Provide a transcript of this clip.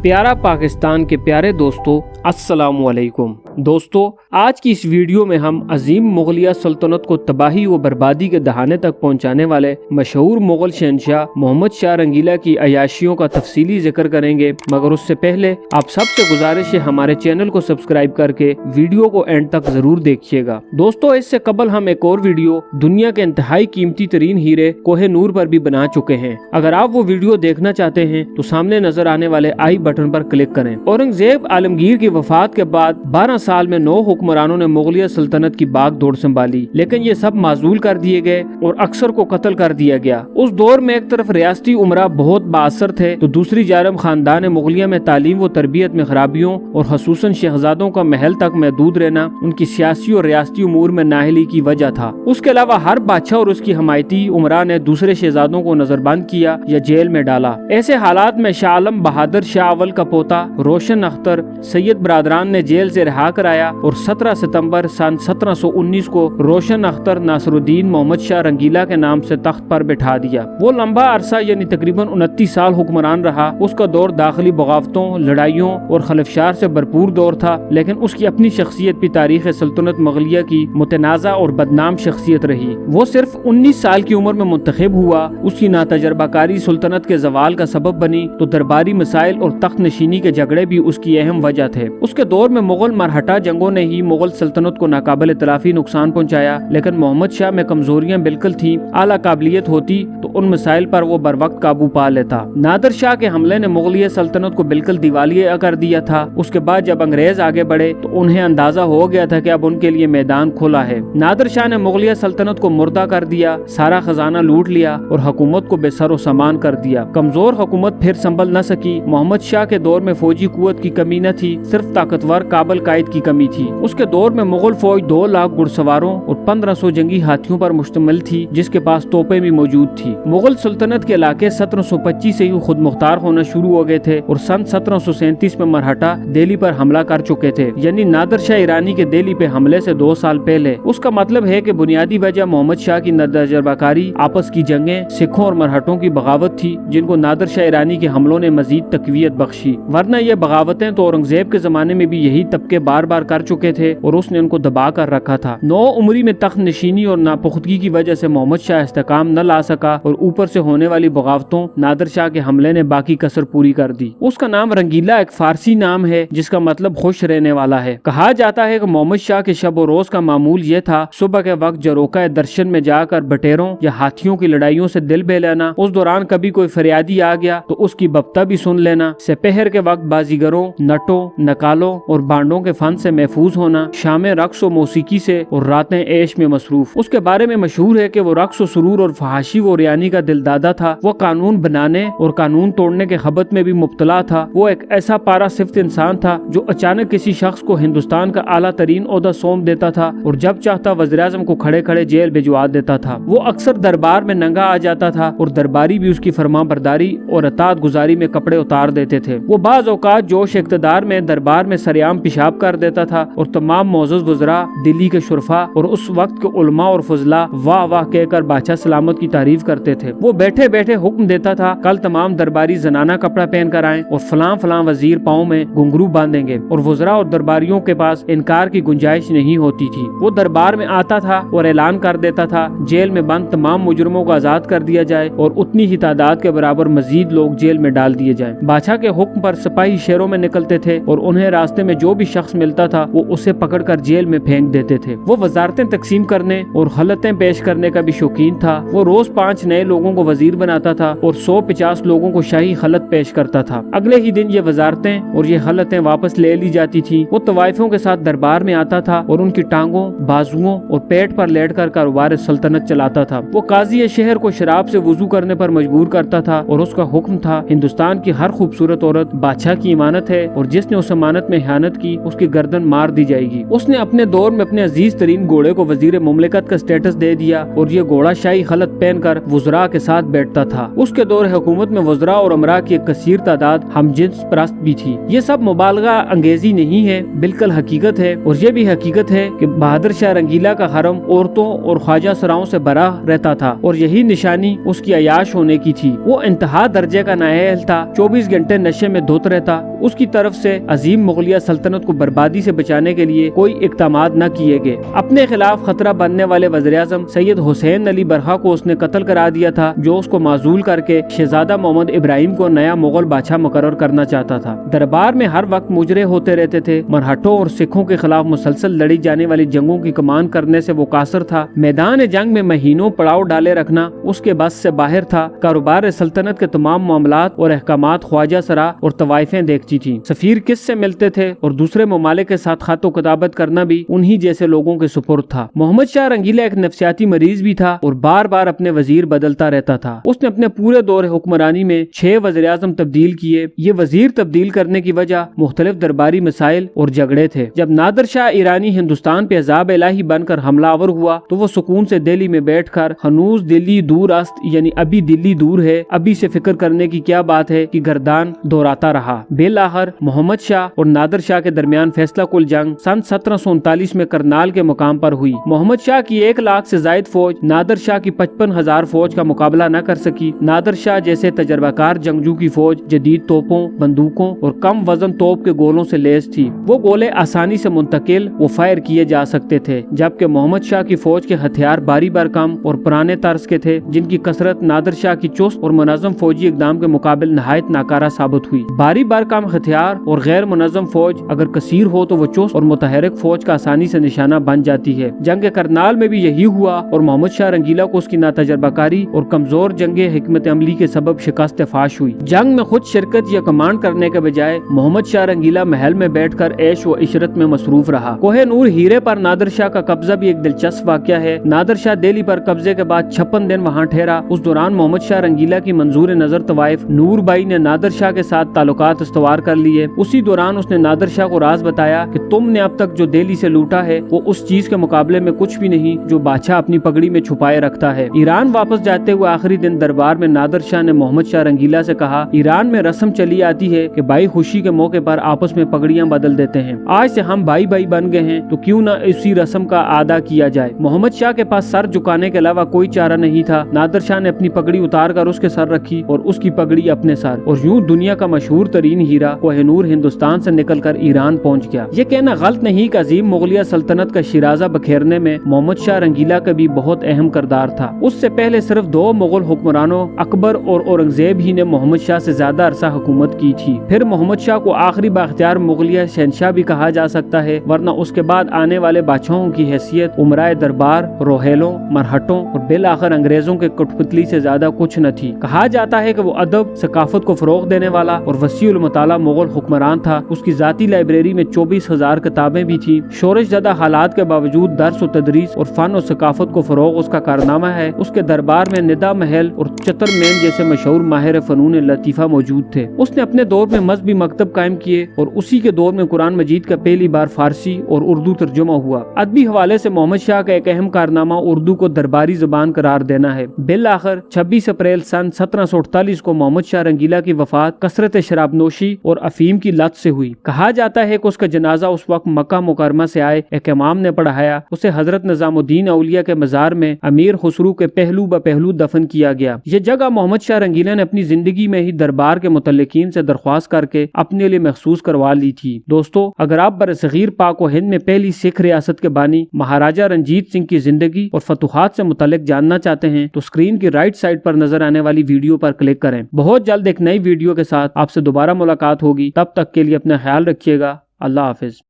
پیارا پاکستان کے پیارے دوستو، السلام علیکم۔ دوستو، آج کی اس ویڈیو میں ہم عظیم مغلیہ سلطنت کو تباہی و بربادی کے دہانے تک پہنچانے والے مشہور مغل شہنشاہ محمد شاہ رنگیلا کی عیاشیوں کا تفصیلی ذکر کریں گے، مگر اس سے پہلے آپ سب سے گزارش ہے ہمارے چینل کو سبسکرائب کر کے ویڈیو کو اینڈ تک ضرور دیکھیے گا۔ دوستو، اس سے قبل ہم ایک اور ویڈیو دنیا کے انتہائی قیمتی ترین ہیرے کوہ نور پر بھی بنا چکے ہیں۔ اگر آپ وہ ویڈیو دیکھنا چاہتے ہیں تو سامنے نظر آنے والے آئی بٹن پر کلک کریں۔ اورنگزیب عالمگیر کی وفات کے بعد 12 سال میں 9 حکمرانوں نے مغلیہ سلطنت کی باغ دوڑ سنبھالی، لیکن یہ سب معزول کر دیے گئے اور اکثر کو قتل کر دیا گیا۔ اس دور میں ایک طرف ریاستی عمرہ بہت بااثر تھے تو دوسری جانب خاندان مغلیہ میں تعلیم و تربیت میں خرابیوں اور خصوصاً شہزادوں کا محل تک محدود رہنا ان کی سیاسی اور ریاستی امور میں نااہلی کی وجہ تھا۔ اس کے علاوہ ہر بادشاہ اور اس کی حمایتی عمرہ نے دوسرے شہزادوں کو نظر بند کیا یا جیل میں ڈالا۔ ایسے حالات میں شاہ عالم بہادر شاہ اول کا پوتا روشن اختر سید برادران نے جیل سے رہا کرایا اور 17 ستمبر سن 1719 کو روشن اختر ناصر الدین محمد شاہ رنگیلا کے نام سے تخت پر بٹھا دیا۔ وہ لمبا عرصہ یعنی تقریباً 29 سال حکمران رہا۔ اس کا دور داخلی بغاوتوں، لڑائیوں اور خلفشار سے بھرپور دور تھا، لیکن اس کی اپنی شخصیت بھی تاریخ سلطنت مغلیہ کی متنازع اور بدنام شخصیت رہی۔ وہ صرف 19 سال کی عمر میں منتخب ہوا۔ اس کی ناتجربہ کاری سلطنت کے زوال کا سبب بنی تو درباری مسائل اور تخت نشینی کے جھگڑے بھی اس کی اہم وجہ تھے۔ اس کے دور میں مغل مرہٹہ جنگوں نے ہی مغل سلطنت کو ناقابل تلافی نقصان پہنچایا، لیکن محمد شاہ میں کمزوریاں بالکل تھیں۔ اعلیٰ قابلیت ہوتی تو ان مسائل پر وہ بر وقت قابو پا لیتا۔ نادر شاہ کے حملے نے مغلیہ سلطنت کو بالکل دیوالیہ کر دیا تھا۔ اس کے بعد جب انگریز آگے بڑھے تو انہیں اندازہ ہو گیا تھا کہ اب ان کے لیے میدان کھلا ہے۔ نادر شاہ نے مغلیہ سلطنت کو مردہ کر دیا، سارا خزانہ لوٹ لیا اور حکومت کو بے سر و سامان کر دیا۔ کمزور حکومت پھر سنبھل نہ سکی۔ محمد شاہ کے دور میں فوجی قوت کی کمی نہ تھی، صرف طاقتور قابل قائد کی کمی تھی۔ اس کے دور میں مغل فوج 2 لاکھ گھڑ سواروں اور 1500 جنگی ہاتھیوں پر مشتمل تھی، جس کے پاس توپیں بھی موجود تھی۔ مغل سلطنت کے علاقے 1725 سے ہی خود مختار ہونا شروع ہو گئے تھے اور سن 1737 میں مرہٹہ دہلی پر حملہ کر چکے تھے، یعنی نادر شاہ ایرانی کے دہلی پہ حملے سے 2 سال پہلے۔ اس کا مطلب ہے کہ بنیادی وجہ محمد شاہ کی ناتجربہ کاری، آپس کی جنگیں، سکھوں اور مرہٹوں کی بغاوت تھی، جن کو نادر شاہ ایرانی کے حملوں نے مزید تقویت بخشی۔ ورنہ یہ بغاوتیں تو اورنگزیب کے زمانے میں بھی یہی طبقے بار بار کر چکے تھے اور اس نے ان کو دبا کر رکھا تھا۔ 9 عمری میں تخت نشینی اور ناپختگی کی وجہ سے محمد شاہ استحکام نہ لا سکا اور اوپر سے ہونے والی بغاوتوں، نادر شاہ کے حملے نے باقی کسر پوری کر دی۔ اس کا نام رنگیلا ایک فارسی نام ہے جس کا مطلب خوش رہنے والا ہے۔ کہا جاتا ہے کہ محمد شاہ کے شب و روز کا معمول یہ تھا، صبح کے وقت جروکہ درشن میں جا کر بٹیروں یا ہاتھیوں کی لڑائیوں سے دل بہلانا، اس دوران کبھی کوئی فریادی آ گیا تو اس کی بپتا بھی سن لینا، سپہر کے وقت بازیگروں، نٹوں، نکالوں اور بانڈوں کے فن سے محفوظ ہونا، شامیں رقص و موسیقی سے اور راتیں عیش میں مصروف۔ اس کے بارے میں مشہور ہے کہ وہ رقص و سرور اور فحاشی و ریانی کا دل دادا تھا۔ وہ قانون بنانے اور قانون توڑنے کے خبط میں بھی مبتلا تھا۔ وہ ایک ایسا پارا صفت انسان تھا جو اچانک کسی شخص کو ہندوستان کا اعلیٰ ترین عہدہ سونپ دیتا تھا اور جب چاہتا وزیراعظم کو کھڑے کھڑے جیل بھجوا دیتا تھا۔ وہ اکثر دربار میں ننگا آ جاتا تھا اور درباری بھی اس کی فرمان برداری اور اطاعت گزاری میں کپڑے اتار دیتے تھے۔ وہ بعض اوقات جوش اقتدار میں دربار میں سریعام پیشاب کر دیتا تھا اور تمام معزز وزراء، دلی کے شرفاء اور اس وقت کے علماء اور فضلاء واہ واہ کہہ کر بادشاہ سلامت کی تعریف کرتے تھے۔ وہ بیٹھے بیٹھے حکم دیتا تھا، کل تمام درباری زنانہ کپڑا پہن کر آئیں اور فلاں فلاں وزیر پاؤں میں گھنگرو باندھیں گے، اور وزراء اور درباریوں کے پاس انکار کی گنجائش نہیں ہوتی تھی۔ وہ دربار میں آتا تھا اور اعلان کر دیتا تھا جیل میں بند تمام مجرموں کو آزاد کر دیا جائے اور اتنی ہی تعداد کے برابر مزید لوگ جیل میں ڈال دیے جائیں۔ بادشاہ کے حکم پر سپاہی شہروں میں نکلتے تھے اور انہیں راستے میں جو بھی شخص ملتا تھا وہ اسے پکڑ کر جیل میں پھینک دیتے تھے۔ وہ وزارتیں تقسیم کرنے اور خلعتیں پیش کرنے کا بھی شوقین تھا۔ وہ روز 5 نئے لوگوں کو وزیر بناتا تھا اور 150 لوگوں کو شاہی خلعت پیش کرتا تھا۔ اگلے ہی دن یہ وزارتیں اور یہ خلعتیں واپس لے لی جاتی تھی۔ وہ طوائفوں کے ساتھ دربار میں آتا تھا اور ان کی ٹانگوں، بازوؤں اور پیٹ پر لیٹ کر کاروبار سلطنت چلاتا تھا۔ وہ قاضی شہر کو شراب سے وضو کرنے پر مجبور کرتا تھا اور اس کا حکم تھا، ہندوستان کی ہر خوبصورت عورت بادشاہ کی امانت ہے اور جس نے اس امانت میں خیانت کی اس کی गर्दन मार दी जाएगी। उसने अपने दौर में अपने अजीज तरीन घोड़े को वजीर मुमलिकत का स्टेटस दे दिया और ये घोड़ा शाही खलत पहनकर वुज़रा के साथ बैठता था। उसके दौर हुकूमत में वुज़रा और अमरा की एक कसीर तादाद हमजिन्स परस्त भी थी। ये सब मुबालगा अंगेजी नहीं है, बिल्कुल हकीकत है। और ये भी हकीकत है कि बहादुर शाह रंगीला का हरम औरतों और ख्वाजा सराओं से भरा रहता था और यही निशानी उसकी अयाश होने की थी। वो इंतहा दर्जे का नाअहल था, 24 घंटे नशे में धुत रहता। उसकी तरफ से अजीम मुगलिया सल्तनत को बर्बादी से बचाने के लिए कोई इक़दामात न किए गए। अपने खिलाफ खतरा बनने वाले वज़ीर-ए-आज़म सैयद हुसैन अली बरहा को उसने कत्ल करा दिया था, जो उसको माजूल करके शहजादा मोहम्मद इब्राहिम को नया मुगल बादशाह मुकर्रर करना चाहता था। दरबार में हर वक्त मुजरे होते रहते थे। मरहटों और सिखों के खिलाफ मुसलसल लड़ी जाने वाली जंगों की कमान करने से वो कासर था। मैदान जंग में महीनों पड़ाव डाले रखना उसके बस से बाहर था। कारोबार सल्तनत के तमाम मामलात और अहकामात ख्वाजा सरा और तवाइफें देखती थी। सफीर किस से मिलते थे और दूसरे ममालिक के साथ खातो किताबत करना भी उन्हीं जैसे लोगों के सुपुर्द था। मोहम्मद शाह रंगीला एक नफ्सियाती मरीज भी था और बार बार अपने वजीर बदलता रहता था। उसने अपने पूरे दौर हुक्मरानी में 6 वज़ीर-ए-आज़म तब्दील किए। ये वजीर तब्दील करने की वजह मुख्तलिफ दरबारी मसाइल और झगड़े थे। जब नादिर शाह ईरानी हिंदुस्तान पे अज़ाब इलाही बनकर हमलावर हुआ तो वो सुकून से दिल्ली में बैठकर हनूज दिल्ली दूर अस्त यानी अभी दिल्ली दूर है, अभी से फिक्र करने की क्या बात है कि गर्दान दोहराता रहा। बेलाखिर मोहम्मद शाह और नादिर शाह के दरमियान फैसला कुल जंग सन 1739 में करनाल के मुकाम पर हुई। मोहम्मद शाह की 1 लाख से जायद फौज नादिर शाह की 55,000 फौज का मुकाबला न कर सकी। नादिर शाह जैसे तजर्बाकार जंगजू की फौज जदीद तोपों, बंदूकों और कम वजन तोप के गोलों से लैस थी। वो गोले आसानी से मुंतकिल व फायर किए जा सकते थे, जबकि मोहम्मद शाह की फौज के हथियार बारी बार कम और पुराने तर्ज के थे, जिनकी कसरत नादिर शाह की चुस्त और मुनज़्ज़म फौजी इक़दाम के मुकाबले नहायत नाकारा साबित हुई। बारी बार कम हथियार और गैर मुनज़्ज़म फौज अगर कसीर हो तो वो चुस्त और मुतहरिक फौज का आसानी से निशाना बन जाती है। जंग करनाल में भी यही हुआ और मोहम्मद शाह रंगीला को उसकी नातजर्बाकारी और कमजोर जंग हिकमत अमली के सबब शिकस्त फाश हुई। जंग में खुद शिरकत या कमांड करने के बजाय मोहम्मद शाह रंगीला महल में बैठकर ऐश व इशरत में मसरूफ रहा। कोहे नूर हीरे पर नादिर शाह का कब्जा भी एक दिलचस्प वाकया है। नादिर शाह दिल्ली पर कब्जे के बाद 56 दिन वहाँ ठहरा। उस दौरान मोहम्मद शाह रंगीला की मंजूर नजर तवाइफ नूर बाई ने नादिर शाह के साथ ताल्लुकात इस्तवार कर लिए। उसी दौरान उसने नादिर शाह को राज बताया कि तुमने अब तक जो दिल्ली से लूटा है वो उस चीज के मुकाबले में कुछ भी नहीं जो बादशाह अपनी पगड़ी में छुपाए रखता है। ईरान वापस जाते हुए आखिरी दिन दरबार में नादिर शाह ने मोहम्मद शाह रंगीला से कहा, ईरान में रस्म चली आती है कि भाई खुशी के मौके पर आपस में पगड़ियां बदल देते हैं। आज से हम भाई भाई बन गए हैं तो क्यों न इसी रस्म का आदा किया जाए। मोहम्मद शाह के पास सर झुकाने के अलावा कोई चारा नहीं था। नादिर शाह ने अपनी पगड़ी उतार कर उसके सर रखी और उसकी पगड़ी अपने सर, और यूं दुनिया का मशहूर तरीन हीरा कोहिनूर हिंदुस्तान से निकलकर ईरान पहुंच गया। ये कहना गलत नहीं कि अजीम मुगलिया सल्तनत का शिराजा बखेरने में मोहम्मद शाह रंगीला का भी बहुत अहम किरदार था। उससे पहले सिर्फ 2 मुगल हुक्मरानों अकबर और औरंगजेब ही ने मोहम्मद शाह से ज्यादा अरसा हुकूमत की थी। फिर मोहम्मद शाह को आखिरी बाख्तियार मुगलिया शहनशाह भी कहा जा सकता है, वरना उसके बाद आने वाले बादशाहों की हैसियत उमराए दरबार, रोहेलों, मरहटों और बिलाखिर अंग्रेजों के कठपुतली से ज्यादा कुछ न थी। कहा जाता है कि वो अदब सकाफत को फरोग देने वाला और वसीउल मुताला मुगल हुक्मरान था। उसकी जाती लाइब्रेरी में 24,000 किताबें भी थी। शोरश ज़्यादा हालात के बावजूद दर्स और तदरीस और फन और सकाफत को फरोग उसका कारनामा है। उसके दरबार में निदा महल और चतुरमैन जैसे मशहूर माहिर फनून लतीफ़ा मौजूद थे। उसने अपने दौर में मजहबी मकतब कायम किए और उसी के दौर में कुरान मजीद का पहली बार फारसी और उर्दू तर्जुमा हुआ। अदबी हवाले से मोहम्मद शाह का एक अहम कारनामा उर्दू को दरबारी जुबान करार देना है। बिल आखिर 26 अप्रैल सन 1748 को मोहम्मद शाह रंगीला की वफात कसरत शराबनोशी और अफीम की लत से हुई। कहा जाता है कि उसका जनाजा उस वक्त मक्का मुकरमा से आए एक इमाम ने पढ़ाया। उसे हजरत निजामुद्दीन औलिया के मजार में अमीर खुसरू के पहलू ब पहलू दफन किया गया। ये जगह मोहम्मद शाह रंगीला ने अपनी जिंदगी में ही दरबार के मुतल्लिकीन से दरख्वास्त करके अपने लिए महसूस करवा ली थी। दोस्तों, अगर आप बरसगीर पाक व हिंद में पहली सिख रियासत के बानी महाराजा रंजीत सिंह की जिंदगी और फतुहात से मुतल्लिक जानना चाहते हैं तो स्क्रीन की राइट साइड पर नजर आने वाली वीडियो पर क्लिक करें। बहुत जल्द एक नई वीडियो के साथ आपसे दोबारा मुलाकात होगी। तब तक के लिए अपना ख्याल रखिएगा। अल्लाह हाफिज।